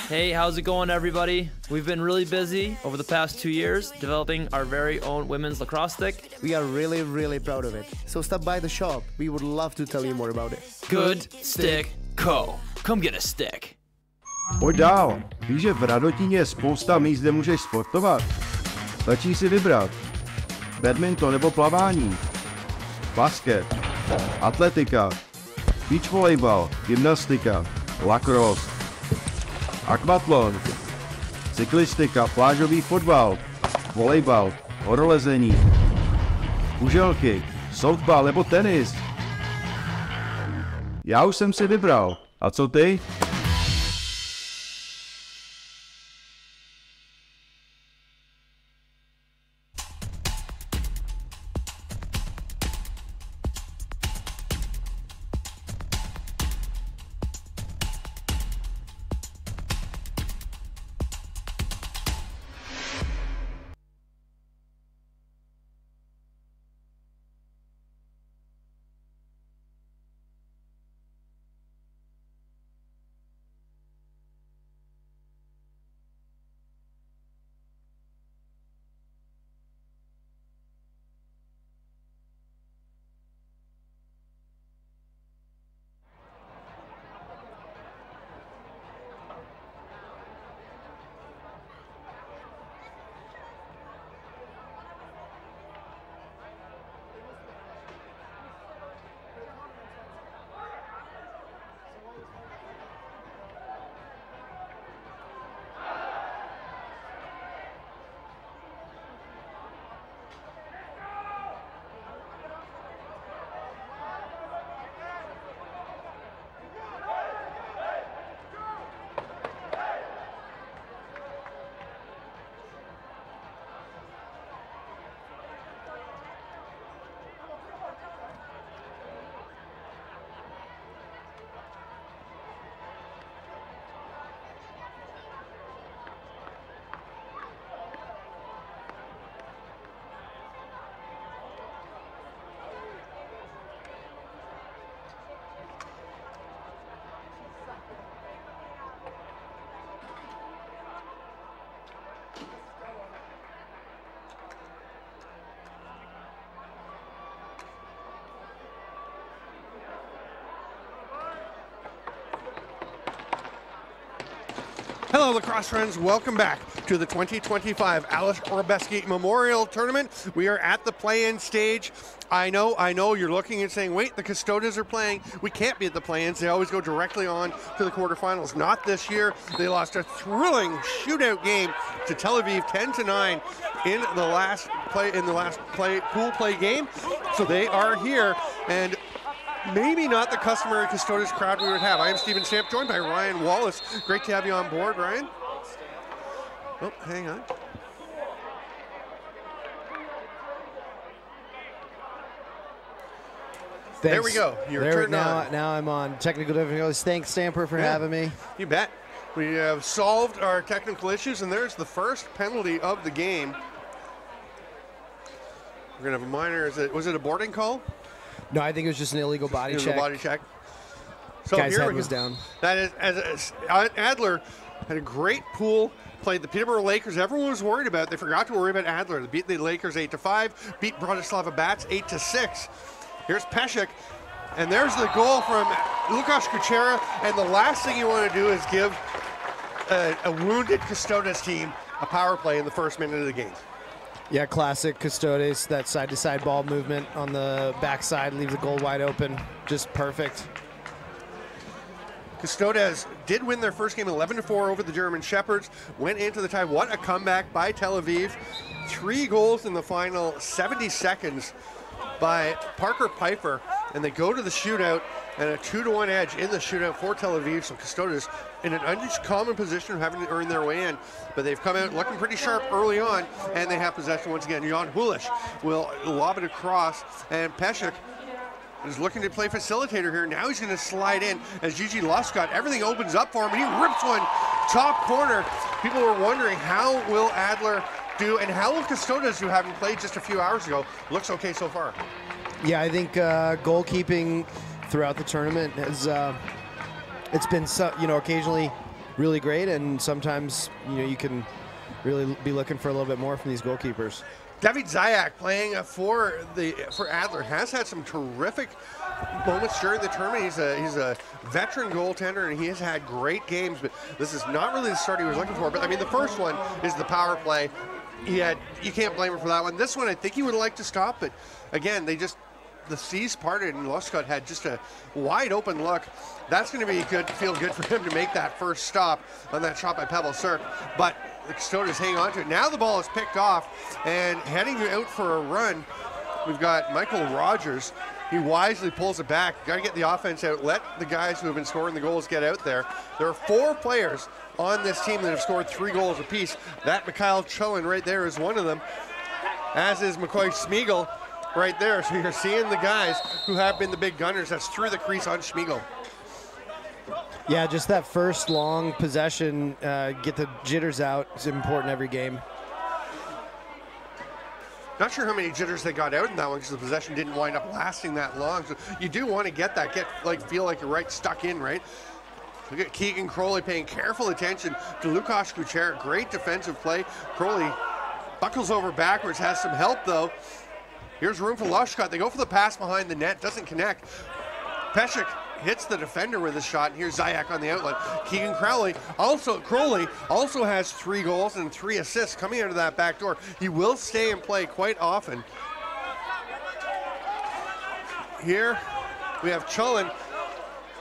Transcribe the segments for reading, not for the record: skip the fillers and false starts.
Hey, how's it going, everybody? We've been really busy over the past 2 years developing our very own women's lacrosse stick. We are really, really proud of it. So stop by the shop. We would love to tell you more about it. Good Stick Co. Come get a stick. Pojď dál. Víš, že v Radotíně je spousta míst, kde můžeš sportovat? Stačí si vybrat. Badminton nebo plavání. Basket. Atletika. Beach volejbal. Gymnastika. Lacrosse. Akvatlon. Cyklistika. Plážový fotbal. Volejbal. Horolezení. Kuželky. Softball nebo tenis. Já už jsem si vybral. A co ty? Hello, lacrosse friends. Welcome back to the 2025 Alice Robeski Memorial Tournament. We are at the play-in stage. I know, you're looking and saying, wait, the Custodes are playing. We can't be at the play-ins. They always go directly on to the quarterfinals. Not this year. They lost a thrilling shootout game to Tel Aviv, 10-9 in the last pool play game. So they are here, and maybe not the customary Custodes crowd we would have. I am Stephen Stamp, joined by Ryan Wallace. Great to have you on board, Ryan. Oh, hang on. Thanks. There we go. You're turned on. Now I'm on. Technical difficulties. Thanks, Stamper, for having me. You bet. We have solved our technical issues, and there's the first penalty of the game. We're going to have a minor. Was it a boarding call? No, I think it was just an illegal body check. Body check. So Guy's here head we was go. down. That is, as Adler had a great pool, played the Peterborough Lakers. Everyone was worried about. They forgot to worry about Adler. They beat the Lakers 8-5, beat Bratislava Bats 8-6. Here's Peshek, and there's the goal from Lukasz Kuchera. And the last thing you want to do is give a wounded Custodes team a power play in the first minute of the game. Yeah, classic Custodes, that side-to-side ball movement on the backside leaves the goal wide open. Just perfect. Custodes did win their first game 11-4 over the German Shepherds, went into the tie. What a comeback by Tel Aviv. 3 goals in the final 70 seconds by Parker Piper, and they go to the shootout, and a 2-1 edge in the shootout for Tel Aviv. So Custodes in an uncommon position of having to earn their way in, but they've come out looking pretty sharp early on, and they have possession once again. Jan Hulish will lob it across, and Peshek is looking to play facilitator here. Now he's going to slide in as Gigi Luscott. Everything opens up for him, and he rips one top corner. People were wondering, how will Adler do, and how will Custodes, who haven't played just a few hours ago, looks okay so far? Yeah, I think goalkeeping throughout the tournament has it's been occasionally really great, and sometimes you can really be looking for a little bit more from these goalkeepers. David Zayak playing for Adler has had some terrific moments during the tournament. He's a veteran goaltender, and he has had great games, but this is not really the start he was looking for. But I mean, the first one is the power play. You can't blame him for that one. This one, I think he would have liked to stop, but again, the seas parted, and Lushcott had just a wide open look. That's going to be feel good for him to make that first stop on that shot by Pavel Sirk, but the Custodes hang on to it. Now the ball is picked off, and heading out for a run, we've got Michael Rogers. He wisely pulls it back. Got to get the offense out. Let the guys who have been scoring the goals get out there. There are 4 players on this team that have scored 3 goals apiece. That Mikhail Chulin right there is one of them, as is McCoy Schmiegel right there. So you're seeing the guys who have been the big gunners. That's through the crease on Schmiegel. Yeah, just that first long possession, get the jitters out. It's important every game. Not sure how many jitters they got out in that one because the possession didn't wind up lasting that long. So you do want to get that, feel like you're right stuck in, right? Look at Keegan Crowley paying careful attention to Lukasz Kucher. Great defensive play. Crowley buckles over backwards, has some help though. Here's room for Lushcott. They go for the pass behind the net, doesn't connect. Pesek hits the defender with a shot. Here's Zayak on the outlet. Keegan Crowley also has 3 goals and 3 assists coming out of that back door. He will stay and play quite often. Here we have Chulin.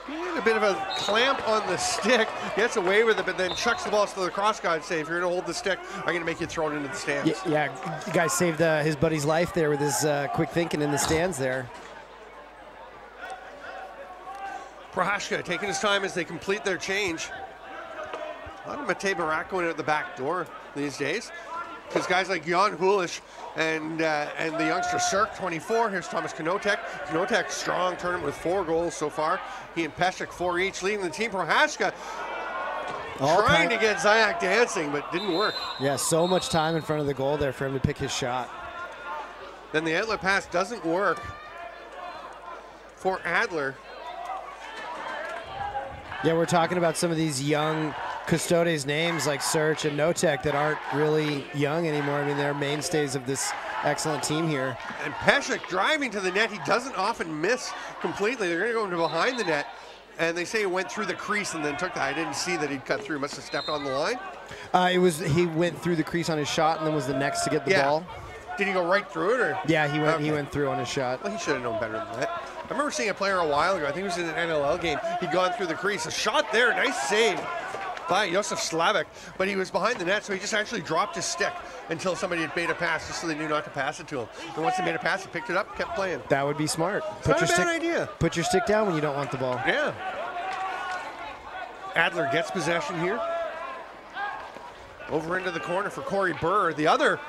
A bit of a clamp on the stick, gets away with it, but then chucks the ball to the cross-guard save. If you're going to hold the stick, I'm going to make you throw it into the stands. Yeah, the guy saved his buddy's life there with his quick thinking in the stands there. Prohashka taking his time as they complete their change. A lot of Matej Barak going out the back door these days, because guys like Jan Hulish and the youngster Sirk, 24. Here's Thomas Knotek. Knotek, strong tournament with 4 goals so far. He and Pesek 4 each, leading the team. Prohashka trying to get Zayak dancing, but didn't work. Yeah, so much time in front of the goal there for him to pick his shot. Then the outlet pass doesn't work for Adler. Yeah, we're talking about some of these young Custodes names like Sirch and Knotek that aren't really young anymore. I mean, they're mainstays of this excellent team here. And Pesek driving to the net. He doesn't often miss completely. They're going to go into behind the net. And they say he went through the crease and then took that. I didn't see that he'd cut through. Must have stepped on the line. He went through the crease on his shot and then was the next to get the ball. Did he go right through it? Or? Yeah, he went through on his shot. Well, he should have known better than that. I remember seeing a player a while ago. I think it was in an NLL game. He'd gone through the crease. A shot there. Nice save by Josef Slavik, but he was behind the net, so he just actually dropped his stick until somebody had made a pass, just so they knew not to pass it to him. And once they made a pass, he picked it up, kept playing. That would be smart. Not a bad idea. Put your stick down when you don't want the ball. Yeah. Adler gets possession here. Over into the corner for Corey Burr, the other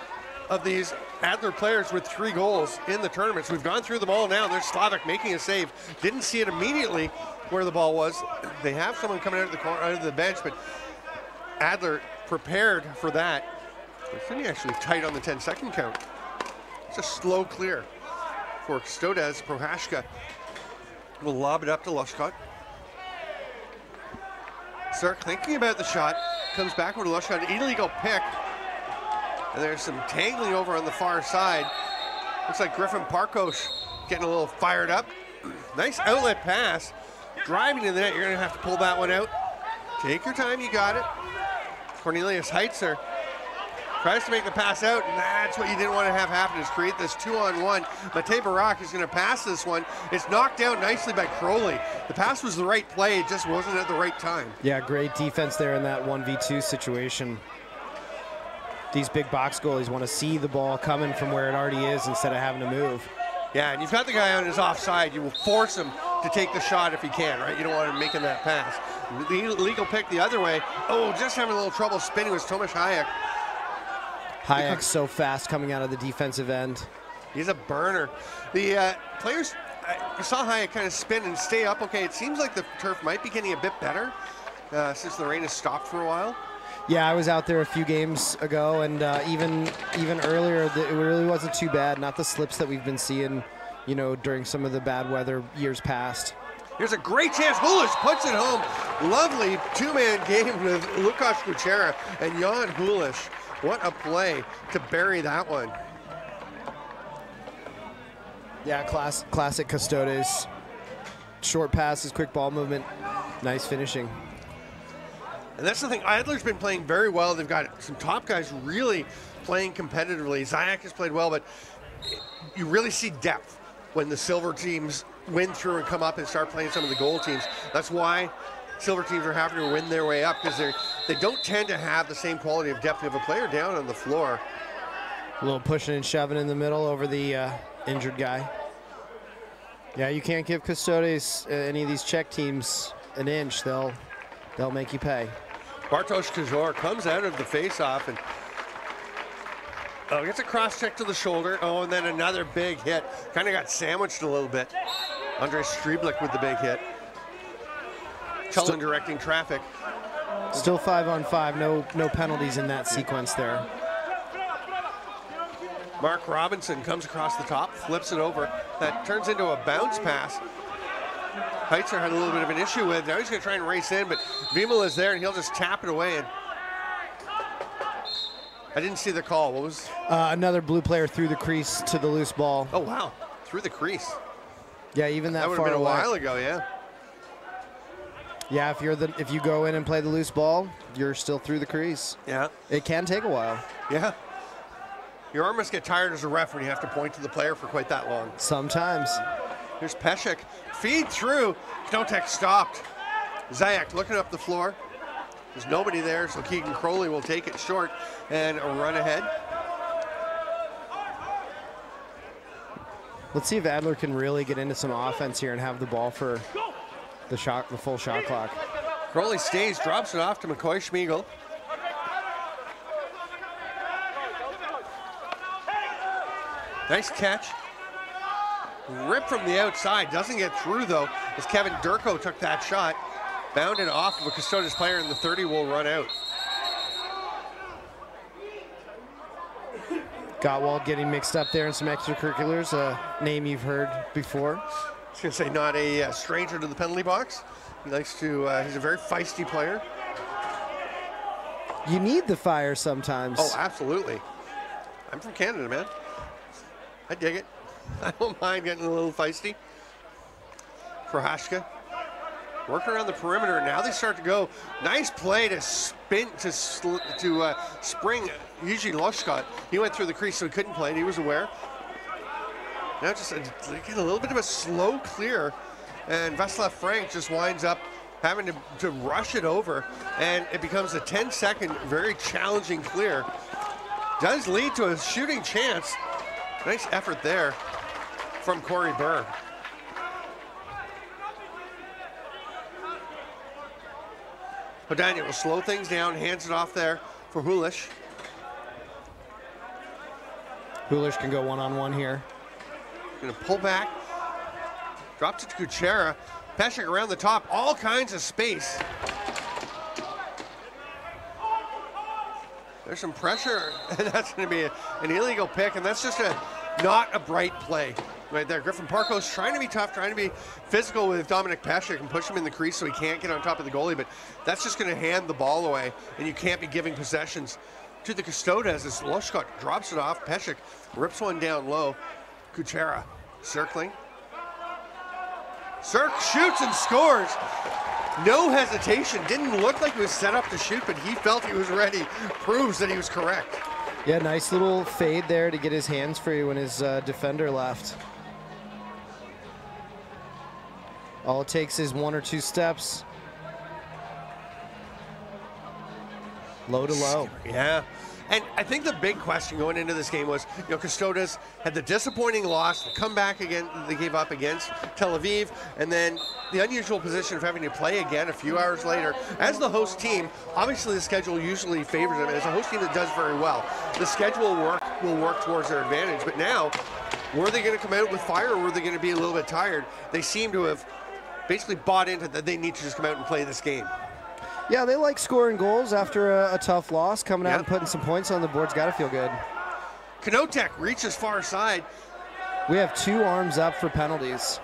of these Adler players with 3 goals in the tournament. So we've gone through them all now. There's Slavik making a save. Didn't see it immediately where the ball was. They have someone coming out of the corner, out of the bench, but Adler prepared for that. It's going to be actually tight on the 10-second count. It's a slow clear for Custodes. Prohashka will lob it up to Lushcott. Sirk thinking about the shot, comes back with a Lushcott, illegal pick. And there's some tangling over on the far side. Looks like Griffin Parkos getting a little fired up. Nice outlet pass. Driving to the net, you're gonna have to pull that one out. Take your time, you got it. Cornelius Heitzer tries to make the pass out, and that's what you didn't want to have happen, is create this 2-on-1. Matej Barak is gonna pass this one. It's knocked down nicely by Crowley. The pass was the right play, it just wasn't at the right time. Yeah, great defense there in that 1v2 situation. These big box goalies want to see the ball coming from where it already is instead of having to move. Yeah, and you've got the guy on his offside. You will force him to take the shot if he can, right? You don't want him making that pass. The illegal pick the other way. Oh, just having a little trouble spinning was Tomasz Hayek. Hayek's so fast coming out of the defensive end. He's a burner. The players, I saw Hayek kind of spin and stay up. Okay, it seems like the turf might be getting a bit better since the rain has stopped for a while. Yeah, I was out there a few games ago, and even earlier, it really wasn't too bad. Not the slips that we've been seeing, during some of the bad weather years past. Here's a great chance. Hulish puts it home. Lovely two-man game with Lukasz Kuchera and Jan Hulish. What a play to bury that one. Yeah, classic Custodes. Short passes, quick ball movement, nice finishing. And that's the thing, Adler's been playing very well. They've got some top guys really playing competitively. Zayak has played well, but you really see depth when the silver teams win through and come up and start playing some of the gold teams. That's why silver teams are having to win their way up, because they don't tend to have the same quality of depth. You have a player down on the floor. A little pushing and shoving in the middle over the injured guy. Yeah, you can't give Custodes any of these Czech teams an inch. They'll make you pay. Bartosz Kazor comes out of the face-off and gets a cross-check to the shoulder. Oh, and then another big hit. Kind of got sandwiched a little bit. Andrei Strieblik with the big hit. Cullen directing traffic. Still 5-on-5. No penalties in that sequence there. Mark Robinson comes across the top, flips it over. That turns into a bounce pass. Heitzer had a little bit of an issue with. Now he's going to try and race in, but Vimala is there, and he'll just tap it away. And I didn't see the call. What was? Another blue player through the crease to the loose ball. Oh, wow. Through the crease. Yeah, even that would far have been a away. while ago, yeah. Yeah, if you go in and play the loose ball, you're still through the crease. Yeah. It can take a while. Yeah. Your arm must get tired as a ref when you have to point to the player for quite that long. Sometimes. Here's Pesek. Feed through. Knotek stopped. Zayak looking up the floor. There's nobody there, so Keegan Crowley will take it short and run ahead. Let's see if Adler can really get into some offense here and have the ball for the full shot clock. Crowley stays, drops it off to McCoy Schmiegel. Nice catch. Rip from the outside, doesn't get through though, as Kevin Durko took that shot. Bounded off of a Custodes player, and the 30 will run out. Gottwald getting mixed up there in some extracurriculars, a name you've heard before. I was going to say, not a stranger to the penalty box. He likes to, he's a very feisty player. You need the fire sometimes. Oh, absolutely. I'm from Canada, man. I dig it. I don't mind getting a little feisty. Prohashka working around the perimeter. Now they start to go. Nice play to spin, to spring Yuji Loshkot. He went through the crease, so he couldn't play, and he was aware. Now just get a little bit of a slow clear, and Václav Frank just winds up having to rush it over, and it becomes a 10-second, very challenging clear. Does lead to a shooting chance. Nice effort there from Corey Burr. Hodania will slow things down, hands it off there for Hulish. Hulish can go one-on-one here. Gonna pull back, drops it to Kuchera. Pesek around the top, all kinds of space. There's some pressure, and that's gonna be an illegal pick, and that's just not a bright play right there. Griffin Parkos trying to be tough, trying to be physical with Dominic Pesek and push him in the crease so he can't get on top of the goalie, but that's just gonna hand the ball away, and you can't be giving possessions to the Custodes as Loshkot drops it off. Pesek rips one down low. Kuchera circling. Cirk shoots and scores. No hesitation. Didn't look like he was set up to shoot, but he felt he was ready. Proves that he was correct. Yeah, nice little fade there to get his hands free when his defender left. All it takes is one or two steps. Low to low. Yeah. And I think the big question going into this game was, Custodes had the disappointing loss, the comeback again they gave up against Tel Aviv, and then the unusual position of having to play again a few hours later. As the host team, obviously the schedule usually favors them. As a host team that does very well, the schedule will work towards their advantage. But now, were they going to come out with fire, or were they going to be a little bit tired? They seem to have basically bought into that they need to just come out and play this game. Yeah, they like scoring goals after a tough loss. Coming out and putting some points on the board's got to feel good. Knotek reaches far side. We have 2 arms up for penalties.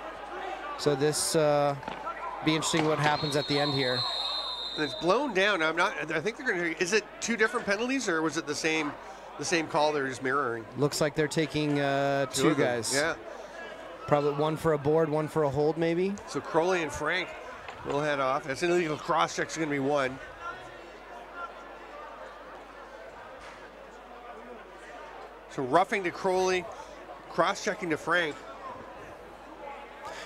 So this be interesting what happens at the end here. And it's blown down. I think they're going to. Is it 2 different penalties, or was it the same call? They're just mirroring. Looks like they're taking 2 guys. Yeah. Probably one for a board, one for a hold, maybe. So Crowley and Frank will head off. That's an illegal cross check. Is going to be 1. So roughing to Crowley, cross checking to Frank.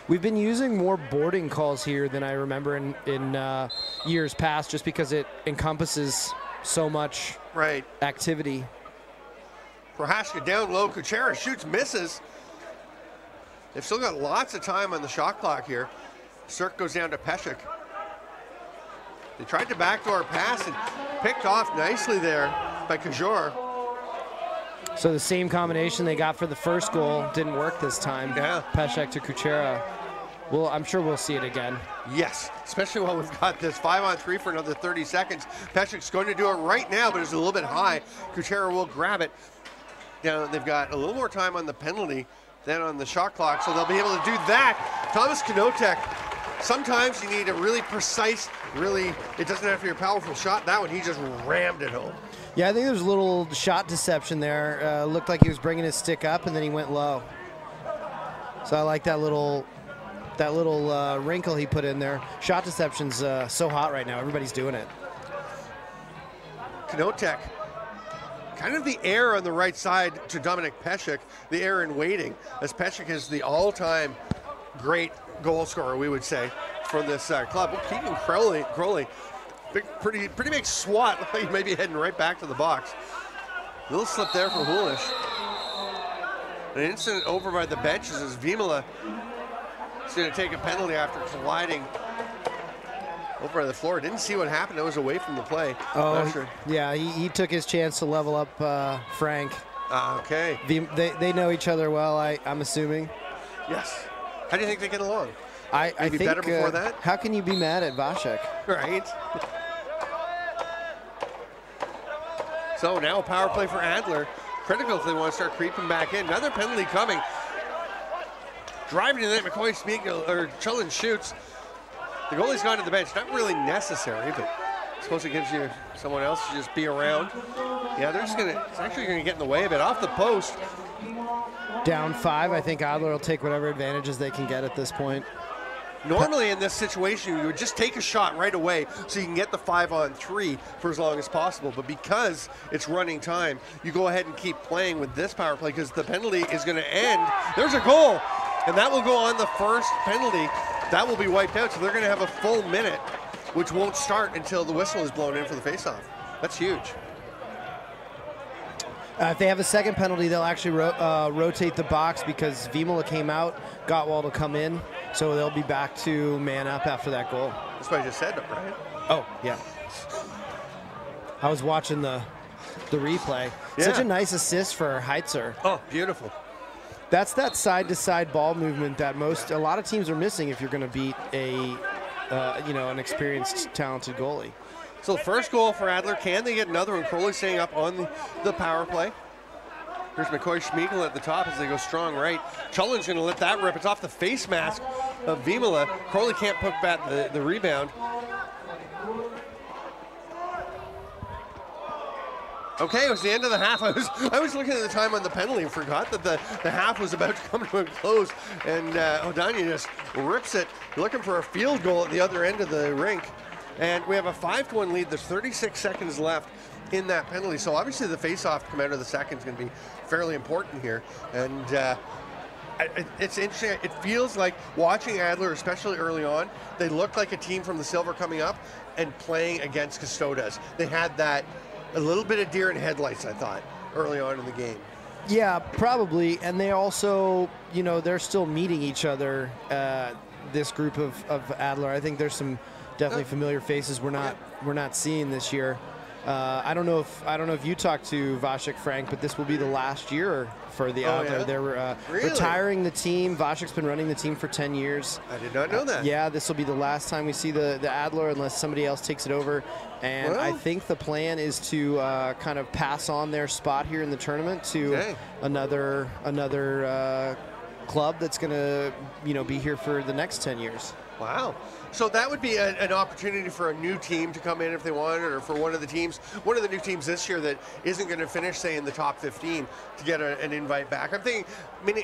We've been using more boarding calls here than I remember in years past, just because it encompasses so much activity. Prohaska down low. Kuchera shoots, misses. They've still got lots of time on the shot clock here. Cirque goes down to Peshek. They tried to backdoor pass and picked off nicely there by Kajor. So the same combination they got for the first goal didn't work this time. Yeah. Peshek to Kuchera. Well, I'm sure we'll see it again. Yes, especially while we've got this 5-on-3 for another 30 seconds. Peshek's going to do it right now, but it's a little bit high. Kuchera will grab it. Now they've got a little more time on the penalty than on the shot clock, so they'll be able to do that. Thomas Knotek, sometimes you need a really precise, it doesn't have to be a powerful shot. That one, he just rammed it home. Yeah, I think there's a little shot deception there. Looked like he was bringing his stick up, and then he went low. So I like that little wrinkle he put in there. Shot deception's so hot right now. Everybody's doing it. Knotek, kind of the air on the right side to Dominic Peshek, the air in waiting, as Peshek is the all-time great goal scorer, we would say, for this club. Well, Keegan Crowley, pretty big swat. Looked like he may be heading right back to the box. Little slip there for Hoolish. An incident over by the benches as Vimala is going to take a penalty after colliding over by the floor. Didn't see what happened. It was away from the play. Oh, sure. Yeah, he took his chance to level up Frank. Okay. They know each other well, I'm assuming. Yes. How do you think they get along? I Maybe think better before that? How can you be mad at Vasek? Right. So now a power play for Adler. Critical if they want to start creeping back in. Another penalty coming. Driving to the net, McCoy Spiegel, or Chullen shoots. The goalie's gone to the bench. Not really necessary, but I suppose it gives you someone else to just be around. Yeah, it's actually gonna get in the way of it. Off the post. Down 5, I think Adler will take whatever advantages they can get at this point. Normally in this situation, you would just take a shot right away so you can get the 5-on-3 for as long as possible. But because it's running time, you go ahead and keep playing with this power play because the penalty is going to end. There's a goal, and that will go on the first penalty. That will be wiped out, so they're going to have a full minute, which won't start until the whistle is blown in for the faceoff. That's huge. If they have a second penalty, they'll actually rotate the box because Vimala came out, Gottwald will come in, so they'll be back to man up after that goal. That's what I just said, right? Oh, yeah. I was watching the replay. Yeah. Such a nice assist for Heitzer. Oh, beautiful. That's that side-to-side ball movement that a lot of teams are missing if you're going to beat an experienced, talented goalie. So the first goal for Adler, can they get another one? Crowley staying up on the power play. Here's McCoy Schmiegel at the top as they go strong right. Chullen's going to let that rip. It's off the face mask of Vimala. Crowley can't put back the rebound. Okay, it was the end of the half. I was looking at the time on the penalty and forgot that the half was about to come to a close. And O'Donnell just rips it, looking for a field goal at the other end of the rink. And we have a 5-1 lead. There's 36 seconds left in that penalty. So obviously the face-off to come out of the second is going to be fairly important here. And it's interesting. It feels like watching Adler, especially early on, they looked like a team from the silver coming up and playing against Custodes. They had that a little bit of deer in headlights, I thought, early on in the game. Yeah, probably. And they also, they're still meeting each other, this group of Adler. I think there's some definitely familiar faces we're not seeing this year. I don't know if you talked to Vasek, Frank, but this will be the last year for the Adler. Yeah? They're Really? retiring the team. Vasek's been running the team for 10 years. I did not know that. Yeah, this will be the last time we see the Adler unless somebody else takes it over. And I think the plan is to kind of pass on their spot here in the tournament to another club that's going to, be here for the next 10 years. Wow. So that would be an opportunity for a new team to come in if they wanted, or for one of the new teams this year that isn't going to finish, say, in the top 15 to get an invite back. I'm thinking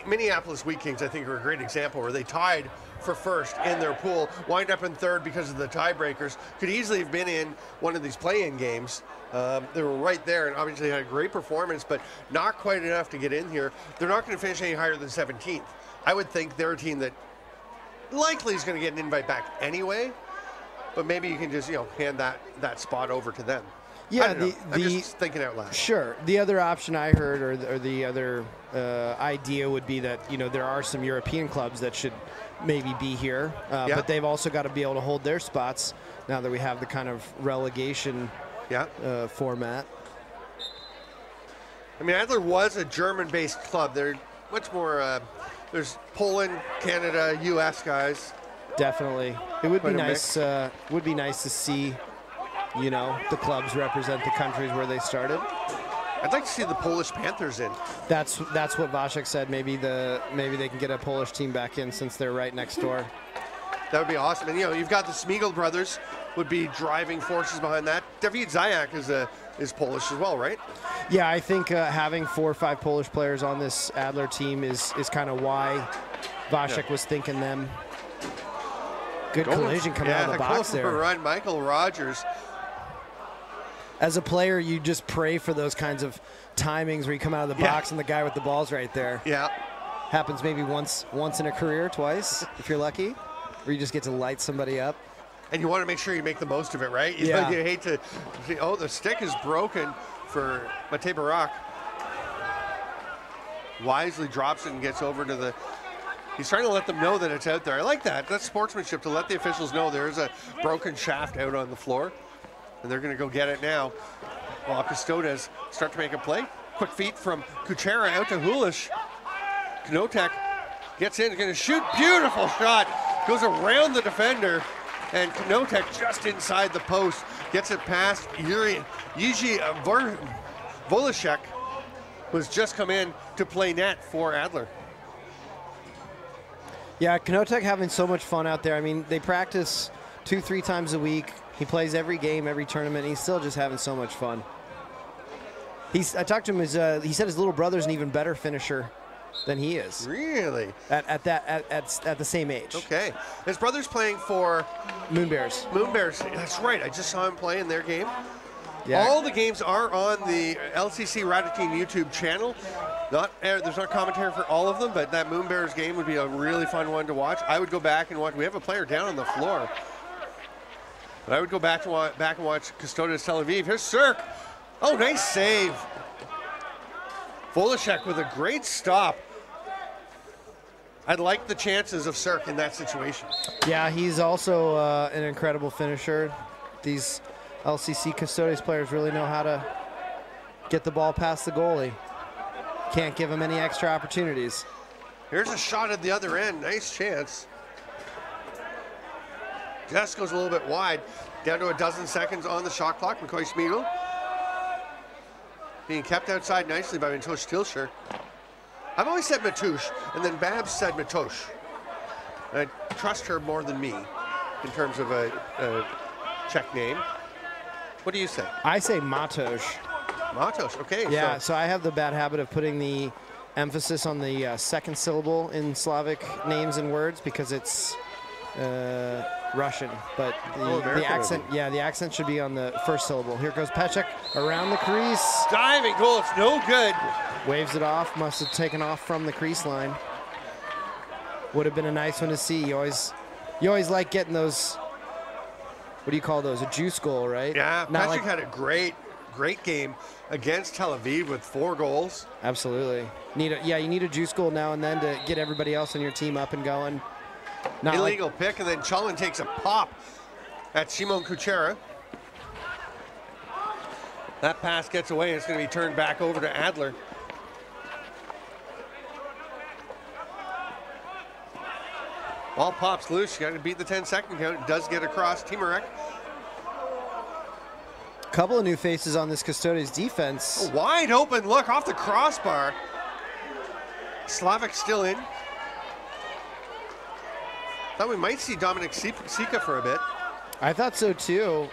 Minneapolis Wheat Kings, I think, are a great example where they tied for first in their pool, wind up in third because of the tiebreakers, could easily have been in one of these play-in games. They were right there and obviously had a great performance, but not quite enough to get in here. They're not going to finish any higher than 17th. I would think they're a team that likely is going to get an invite back anyway, but maybe you can just hand that spot over to them. Yeah, I'm just thinking out loud. Sure. The other option I heard, or the other idea would be that there are some European clubs that should maybe be here, but they've also got to be able to hold their spots now that we have the kind of relegation format. I mean, Adler was a German-based club. They're much more. There's Poland, Canada, U.S. guys. Definitely, it would be nice. Would be nice to see, the clubs represent the countries where they started. I'd like to see the Polish Panthers in. That's what Vasek said. Maybe they can get a Polish team back in since they're right next door. That would be awesome. And you've got the Smigiel brothers would be driving forces behind that. David Zayak is Polish as well, right? Yeah, I think having 4 or 5 Polish players on this Adler team is kind of why Vasek was thinking them. Good collision coming out of the box there. Run, Michael Rogers. As a player, you just pray for those kinds of timings where you come out of the box and the guy with the ball's right there. Yeah. Happens maybe once in a career, twice, if you're lucky, where you just get to light somebody up. And you want to make sure you make the most of it, right? You hate to see, the stick is broken for Matej Barak. Wisely drops it and gets over to the... He's trying to let them know that it's out there. I like that. That's sportsmanship, to let the officials know there's a broken shaft out on the floor. And they're going to go get it now. While Custodes start to make a play. Quick feet from Kuchera out to Hulish. Knotek gets in, going to shoot. Beautiful shot. Goes around the defender. And Knotek just inside the post. Gets it past Yuri. Yiji Volashek was just come in to play net for Adler. Yeah, Knotek having so much fun out there. I mean, they practice 2-3 times a week. He plays every game, every tournament. He's still just having so much fun. I talked to him. He said his little brother's an even better finisher than he is. Really? At the same age. Okay. His brother's playing for Moon Bears. Moon Bears. That's right. I just saw him play in their game. Yeah. All the games are on the LCC Radutin YouTube channel. There's not commentary for all of them, but that Moon Bears game would be a really fun one to watch. I would go back and watch. We have a player down on the floor. But I would go back and watch Custodes Tel Aviv. Here's Cirque. Oh, nice save. Volashek with a great stop. I'd like the chances of Cirque in that situation. Yeah, he's also an incredible finisher. These LCC Custodes players really know how to get the ball past the goalie. Can't give him any extra opportunities. Here's a shot at the other end. Nice chance. Just goes a little bit wide. Down to 12 seconds on the shot clock. McCoy Smigiel being kept outside nicely by Matosh Tilsher. I've always said Matush, and then Babs said Matosh. I trust her more than me in terms of a Czech name. What do you say? I say Matosh. Matosh, okay. Yeah, so I have the bad habit of putting the emphasis on the second syllable in Slavic names and words because it's Russian, but the accent, the accent should be on the first syllable. Here goes Pechek around the crease. Diving goal, it's no good. Waves it off, must have taken off from the crease line. Would have been a nice one to see. You always like getting those, what do you call those, a juice goal, right? Yeah, Pechek had a great game against Tel Aviv with 4 goals. Absolutely. You need a juice goal now and then to get everybody else on your team up and going. Illegal pick, and then Chalin takes a pop at Simon Kuchera. That pass gets away, and it's going to be turned back over to Adler. Ball pops loose. You got to beat the 10-second count. It does get across. Timarek. Couple of new faces on this Custodes defense. A wide open look off the crossbar. Slavic still in. Thought we might see Dominic Sika for a bit. I thought so too.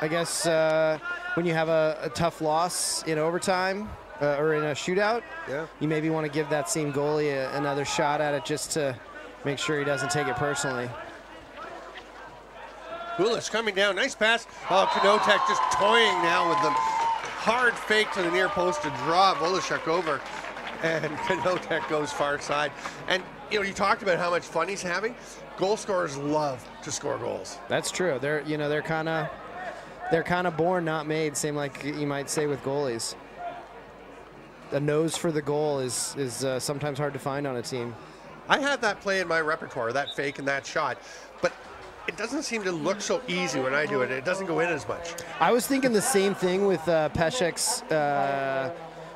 I guess when you have a tough loss in overtime or in a shootout, you maybe want to give that same goalie another shot at it just to make sure he doesn't take it personally. Hulish coming down, nice pass. Oh, Knotek just toying now with them. Hard fake to the near post to draw Volashuk over, and Knotek goes far side. And you know, you talked about how much fun he's having. Goal scorers love to score goals. That's true. They're kind of born, not made. Same like you might say with goalies. The nose for the goal is sometimes hard to find on a team. I had that play in my repertoire, that fake and that shot, but it doesn't seem to look so easy when I do it. It doesn't go in as much. I was thinking the same thing with Peshek's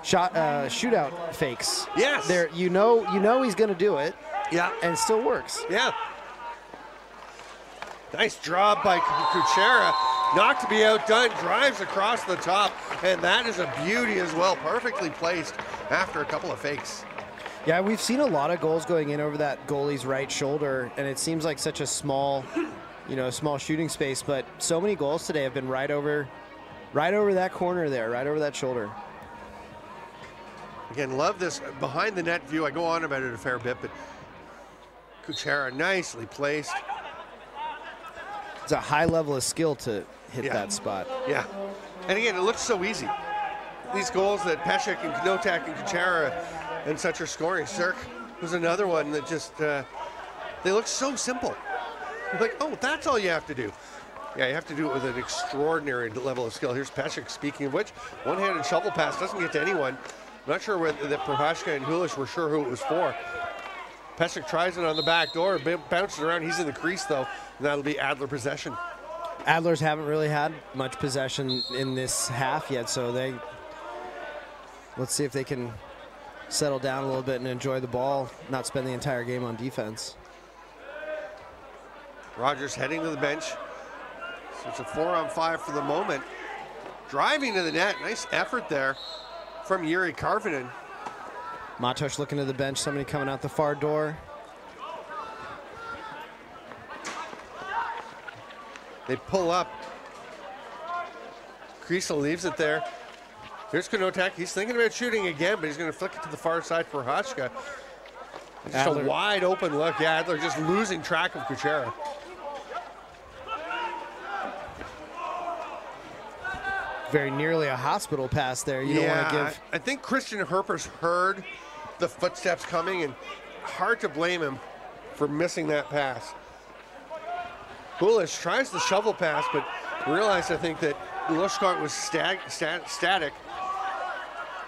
shootout fakes. Yes. You know he's going to do it. Yeah. And it still works. Yeah. Nice job by Kuchera. Not to be outdone, drives across the top, and that is a beauty as well. Perfectly placed after a couple of fakes. Yeah, we've seen a lot of goals going in over that goalie's right shoulder, and it seems like such a small shooting space, but so many goals today have been right over that corner there, right over that shoulder. Again, love this behind the net view. I go on about it a fair bit, but Kuchera nicely placed. It's a high level of skill to hit that spot. Yeah, and again, it looks so easy. These goals that Peshek and Knotek and Kuchera and such are scoring. Cirk was another one that just, they look so simple. You're like, oh, that's all you have to do. Yeah, you have to do it with an extraordinary level of skill. Here's Peshek, speaking of which, one-handed shovel pass doesn't get to anyone. I'm not sure whether that Prohashka and Hulish were sure who it was for. Peshek tries it on the back door, bounces around. He's in the crease, though, and that'll be Adler possession. Adlers haven't really had much possession in this half yet, so let's see if they can settle down a little bit and enjoy the ball, not spend the entire game on defense. Rogers heading to the bench. So it's a 4-on-5 for the moment. Driving to the net, nice effort there from Yuri Karvinen. Matosh looking to the bench, somebody coming out the far door. They pull up. Kriesel leaves it there. Here's Knotek. He's thinking about shooting again, but he's going to flick it to the far side for Hashka. Just Adler. A wide open look. Yeah, Adler just losing track of Kuchera. Very nearly a hospital pass there. You don't want to give. I think Christian Herpers heard the footsteps coming, and hard to blame him for missing that pass. Hulish tries the shovel pass, but realized, I think, that Lushkart was static.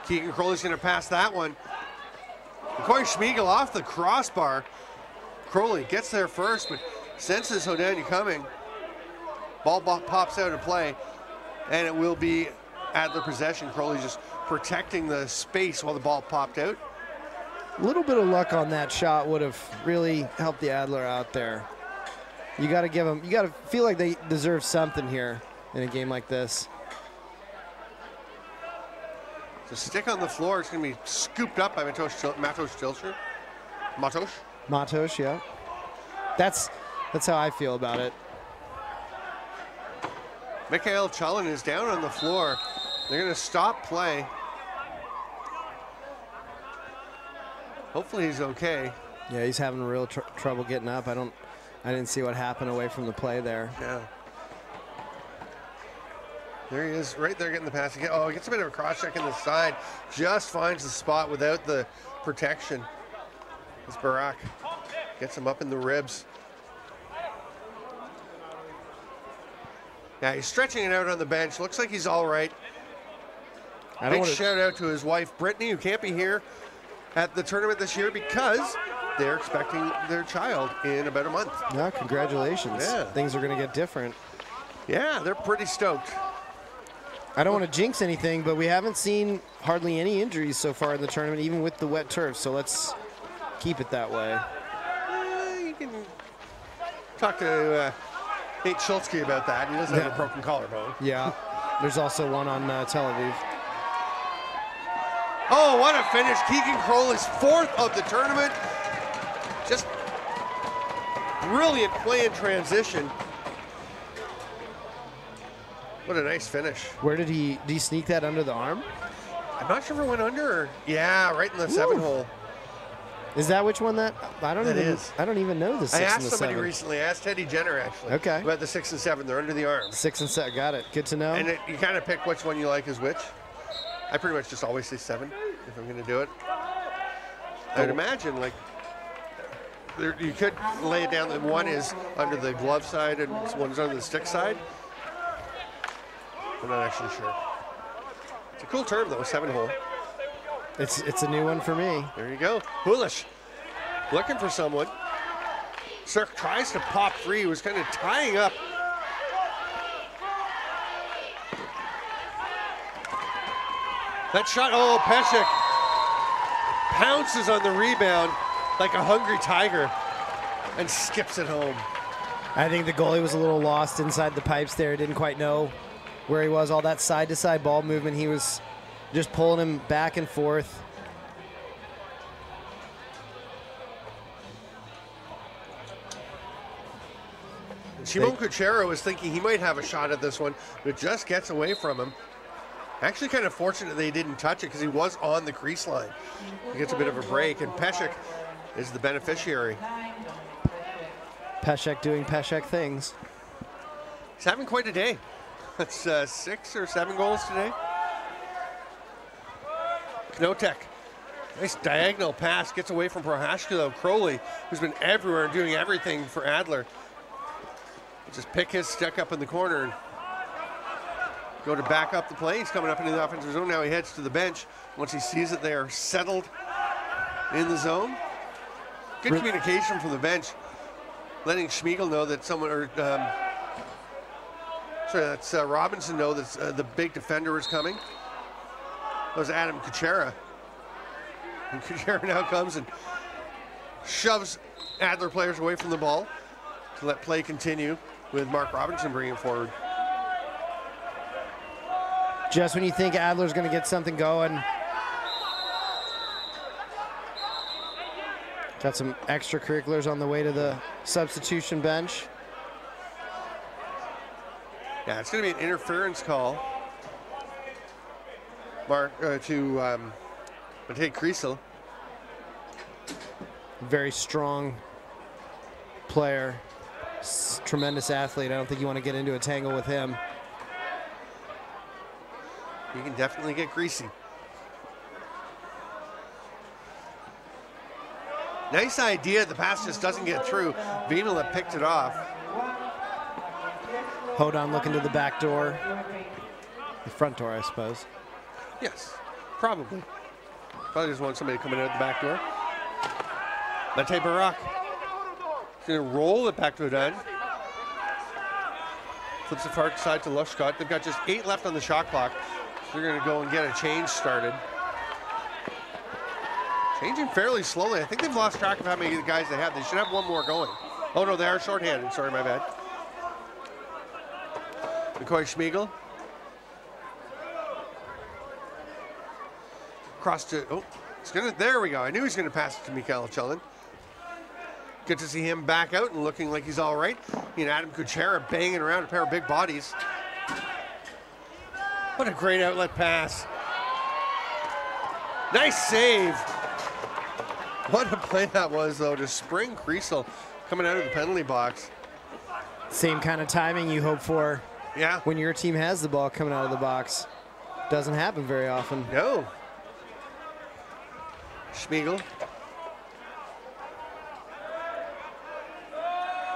Keegan Crowley's going to pass that one. Corey Schmiegel off the crossbar. Crowley gets there first, but senses Hodani coming. Ball pops out of play, and it will be Adler possession. Crowley just protecting the space while the ball popped out. A little bit of luck on that shot would have really helped the Adler out there. You got to give them, you got to feel like they deserve something here in a game like this. So stick on the floor. It's going to be scooped up by Matosh Tilcher. Matosh, yeah. That's how I feel about it. Mikhail Chalin is down on the floor. They're going to stop play. Hopefully he's okay. Yeah, he's having real trouble getting up. I didn't see what happened away from the play there. Yeah. There he is, right there getting the pass. Oh, he gets a bit of a cross check in the side. Just finds the spot without the protection. It's Barak. Gets him up in the ribs. Yeah, he's stretching it out on the bench. Looks like he's all right. Big shout out to his wife, Brittany, who can't be here at the tournament this year because they're expecting their child in about a month. Yeah, congratulations. Yeah. Things are going to get different. Yeah, they're pretty stoked. I don't want to jinx anything, but we haven't seen hardly any injuries so far in the tournament, even with the wet turf, so let's keep it that way. You can talk to Nate Schultzke about that. He doesn't have a broken collarbone. Yeah, there's also one on Tel Aviv. Oh, what a finish. Keegan Crowley's fourth of the tournament. Just Brilliant play in transition. What a nice finish. Where did he sneak that under the arm? I'm not sure if it went under or, yeah, right in the 7 hole. Is that which one that? I don't even know the 6 I and asked the somebody 7. recently, I asked Teddy Jenner actually. Okay. About the 6 and 7, they're under the arm. 6 and 7, got it. Good to know. And you kind of pick which one you like is which. I pretty much just always say 7 if I'm going to do it. I'd imagine like you could lay it down that one is under the glove side and one's under the stick side. I'm not actually sure. It's a cool term though, 7 hole. It's a new one for me. There you go. Hoolish looking for someone. Cirque tries to pop free. He was kind of tying up. That shot, oh, Pesek pounces on the rebound like a hungry tiger and skips it home. I think the goalie was a little lost inside the pipes there. Didn't quite know where he was. All that side-to-side ball movement, he was just pulling him back and forth. Shimon Kuchera was thinking he might have a shot at this one, but just gets away from him. Actually kind of fortunate they didn't touch it because he was on the crease line. He gets a bit of a break, and Pesek is the beneficiary. Pesek doing Pesek things. He's having quite a day. That's 6 or 7 goals today. Knotek, nice diagonal pass, gets away from Prohashka though. Crowley, who's been everywhere and doing everything for Adler. Just pick his stick up in the corner and go to back up the play. He's coming up into the offensive zone. Now he heads to the bench. Once he sees that they are settled in the zone. Good communication from the bench, letting Schmiegel know that someone, or that's Robinson know that the big defender is coming. That was Adam Kuchera. And Kuchera now comes and shoves Adler players away from the ball to let play continue with Mark Robinson bringing forward. Just when you think Adler's going to get something going. Got some extracurriculars on the way to the substitution bench. Yeah, it's going to be an interference call. To Matej Kriesel. Very strong player. Tremendous athlete. I don't think you want to get into a tangle with him. You can definitely get greasy. Nice idea. The pass just doesn't get through. Vinola picked it off. Hodon looking to the back door. The front door, I suppose. Yes, probably. Probably just want somebody coming out the back door. Matej Barak. He's going to roll it back to Hodon. Flips it far side to Lushcott. They've got just 8 left on the shot clock. So they're going to go and get a change started. Changing fairly slowly. I think they've lost track of how many guys they have. They should have one more going. Oh no, they are shorthanded. Sorry, my bad. McCoy Schmiegel. Cross to, oh, it's gonna, there we go. I knew he was gonna pass it to Mikhail Chelin. Good to see him back out and looking like he's all right. You know, Adam Kuchera banging around a pair of big bodies. What a great outlet pass. Nice save. What a play that was, though, to spring Kriesel coming out of the penalty box. Same kind of timing you hope for. Yeah. When your team has the ball coming out of the box. Doesn't happen very often. No. Schmiegel.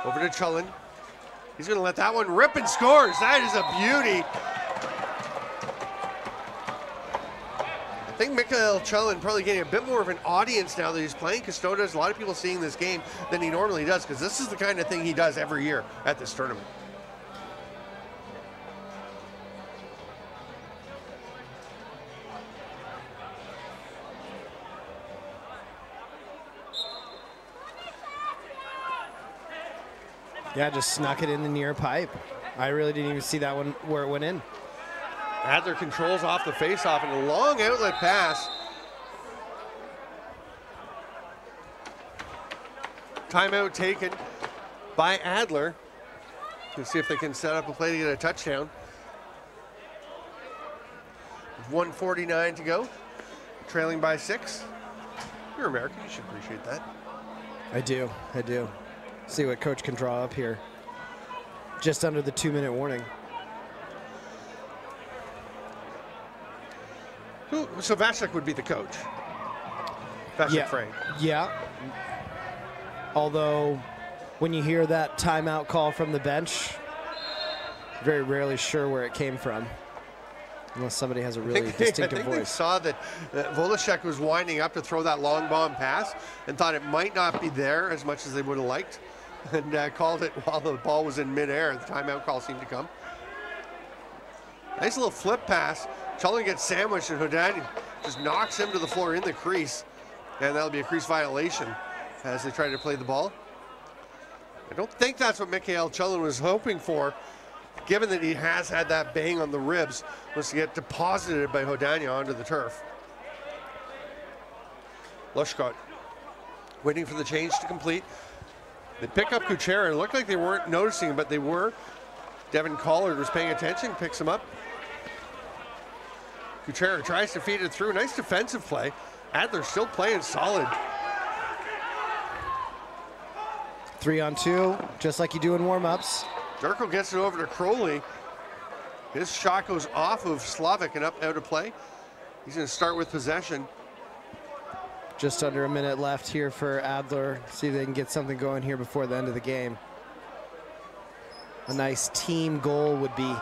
Over to Chelin. He's going to let that one rip and scores. That is a beauty. I think Mikhail Chelin probably getting a bit more of an audience now that he's playing Custodes. A lot of people seeing this game than he normally does, because this is the kind of thing he does every year at this tournament. Yeah, just snuck it in the near pipe. I really didn't even see that one where it went in. Adler controls off the faceoff and a long outlet pass. Timeout taken by Adler. Let's see if they can set up a play to get a touchdown. 1:49 to go, trailing by 6. You're American, you should appreciate that. I do. See what coach can draw up here. Just under the 2-minute warning. So Vashek would be the coach. Vashek Frank. Yeah. Although, when you hear that timeout call from the bench, very rarely sure where it came from. Unless somebody has a really distinctive voice. They saw that Volashek was winding up to throw that long bomb pass and thought it might not be there as much as they would have liked, and called it while the ball was in midair. The timeout call seemed to come. Nice little flip pass. Cullen gets sandwiched, and Hodani just knocks him to the floor in the crease, and that'll be a crease violation as they try to play the ball. I don't think that's what Mikhail Cullen was hoping for, given that he has had that bang on the ribs, was to get deposited by Hodania onto the turf. Lushkot waiting for the change to complete. They pick up Kuchera. It looked like they weren't noticing, but they were. Devin Collard was paying attention, picks him up. Kuchera tries to feed it through. Nice defensive play. Adler still playing solid. 3-on-2, just like you do in warm-ups. Durkle gets it over to Crowley. His shot goes off of Slavic and up out of play. He's going to start with possession. Just under a minute left here for Adler. See if they can get something going here before the end of the game. A nice team goal would be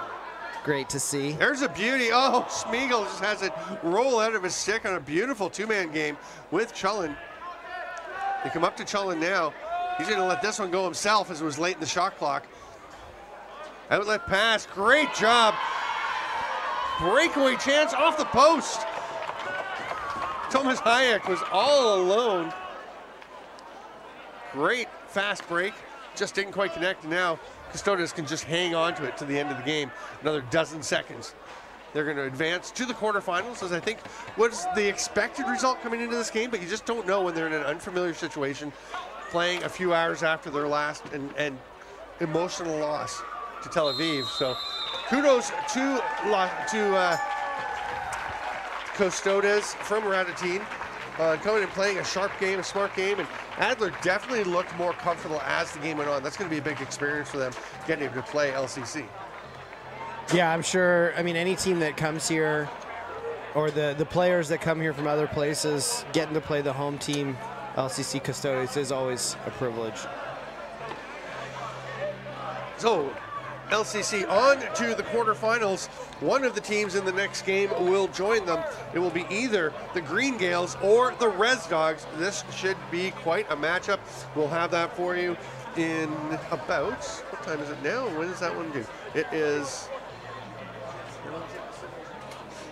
great to see. There's a beauty. Oh, Smeagol just has it roll out of his stick on a beautiful two-man game with Cullen. They come up to Cullen now. He's going to let this one go himself as it was late in the shot clock. Outlet pass, great job. Breakaway chance off the post. Thomas Hayek was all alone. Great fast break, just didn't quite connect. Now Custodes can just hang on to it to the end of the game. Another dozen seconds. They're going to advance to the quarterfinals, as I think was the expected result coming into this game, but you just don't know when they're in an unfamiliar situation, playing a few hours after their last and emotional loss to Tel Aviv. So kudos to Custodes from Radatine coming and playing a sharp game, a smart game, and Adler definitely looked more comfortable as the game went on. That's going to be a big experience for them, getting to play LCC. Yeah, I'm sure. I mean, any team that comes here, or the players that come here from other places, getting to play the home team, LCC Custodes, is always a privilege. So LCC on to the quarterfinals. One of the teams in the next game will join them. It will be either the Green Gales or the Res Dogs. This should be quite a matchup. We'll have that for you in about, what time is it now? When does that one do? It is,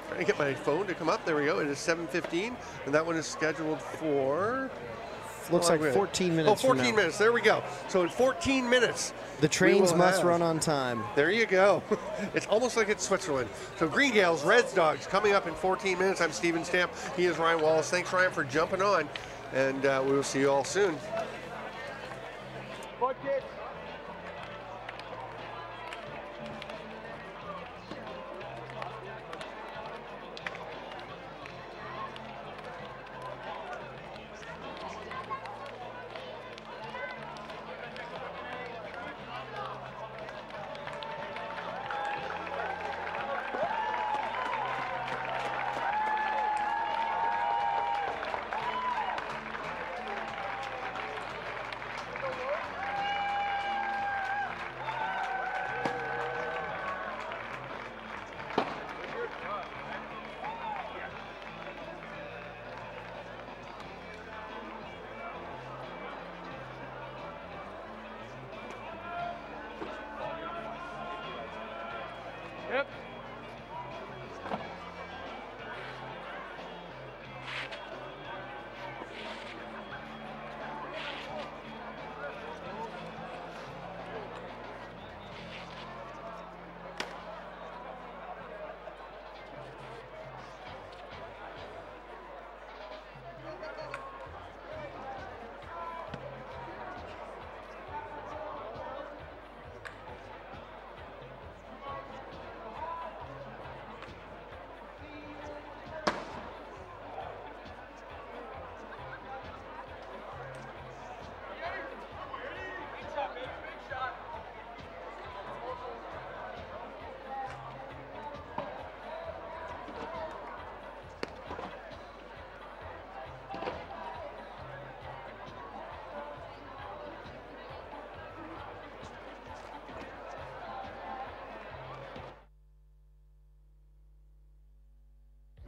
trying to get my phone to come up. There we go. It is 7:15, and that one is scheduled for, looks like 14 minutes. Oh, 14 minutes. There we go. So in 14 minutes, the trains must run on time. There you go. It's almost like it's Switzerland. So Green Gales, Reds Dogs coming up in 14 minutes. I'm Steven Stamp. He is Ryan Wallace. Thanks, Ryan, for jumping on. And we will see you all soon.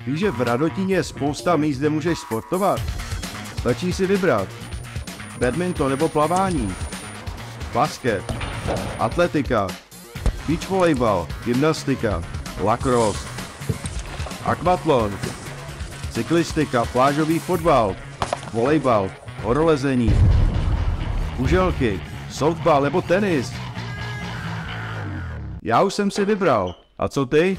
Víš, že v Radotíně je spousta míst, kde můžeš sportovat? Stačí si vybrat. Badminton nebo plavání, basket, atletika, beach volejbal, gymnastika, lacrosse, akvatlon, cyklistika, plážový fotbal, volejbal, horolezení, kuželky, softball nebo tenis. Já už jsem si vybral. A co ty?